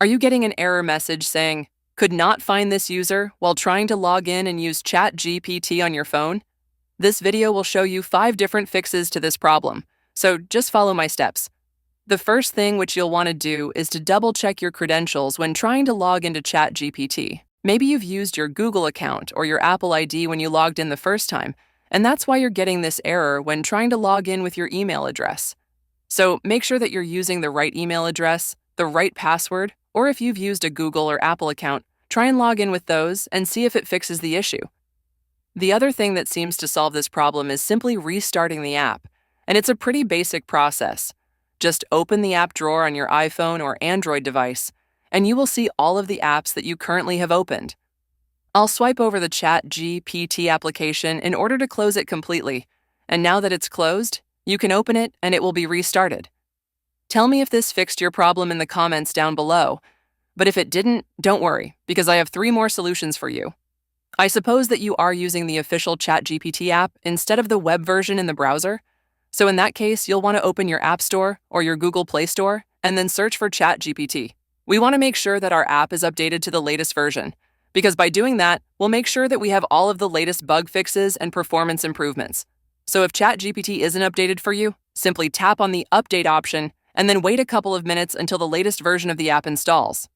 Are you getting an error message saying, "Could not find this user" while trying to log in and use ChatGPT on your phone? This video will show you 5 different fixes to this problem, so just follow my steps. The first thing which you'll want to do is to double-check your credentials when trying to log into ChatGPT. Maybe you've used your Google account or your Apple ID when you logged in the first time, and that's why you're getting this error when trying to log in with your email address. So make sure that you're using the right email address, the right password, or if you've used a Google or Apple account, try and log in with those and see if it fixes the issue. The other thing that seems to solve this problem is simply restarting the app, and it's a pretty basic process. Just open the app drawer on your iPhone or Android device, and you will see all of the apps that you currently have opened. I'll swipe over the ChatGPT application in order to close it completely, and now that it's closed, you can open it and it will be restarted. Tell me if this fixed your problem in the comments down below, but if it didn't, don't worry, because I have 3 more solutions for you. I suppose that you are using the official ChatGPT app instead of the web version in the browser, so in that case, you'll want to open your App Store or your Google Play Store and then search for ChatGPT. We want to make sure that our app is updated to the latest version, because by doing that, we'll make sure that we have all of the latest bug fixes and performance improvements. So if ChatGPT isn't updated for you, simply tap on the Update option and then wait a couple of minutes until the latest version of the app installs.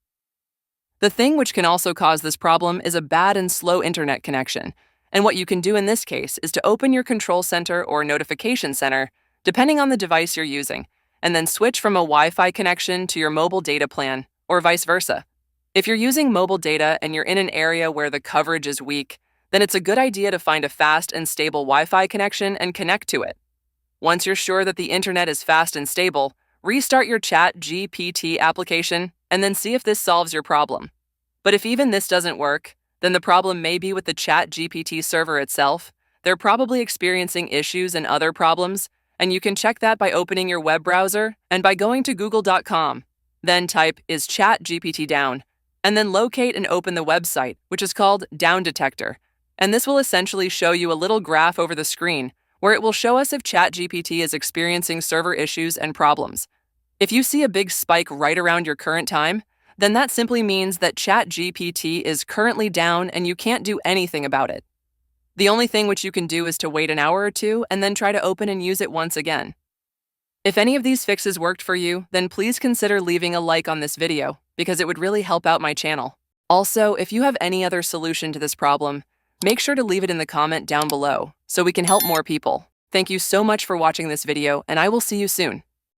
The thing which can also cause this problem is a bad and slow internet connection, and what you can do in this case is to open your control center or notification center, depending on the device you're using, and then switch from a Wi-Fi connection to your mobile data plan, or vice versa. If you're using mobile data and you're in an area where the coverage is weak, then it's a good idea to find a fast and stable Wi-Fi connection and connect to it. Once you're sure that the internet is fast and stable, restart your ChatGPT application and then see if this solves your problem. But if even this doesn't work, then the problem may be with the ChatGPT server itself. They're probably experiencing issues and other problems, and you can check that by opening your web browser and by going to google.com. Then type "is ChatGPT down?" and then locate and open the website, which is called Down Detector. And this will essentially show you a little graph over the screen where it will show us if ChatGPT is experiencing server issues and problems. If you see a big spike right around your current time, then that simply means that ChatGPT is currently down and you can't do anything about it. The only thing which you can do is to wait an hour or two and then try to open and use it once again. If any of these fixes worked for you, then please consider leaving a like on this video, because it would really help out my channel. Also, if you have any other solution to this problem, make sure to leave it in the comment down below so we can help more people. Thank you so much for watching this video, and I will see you soon.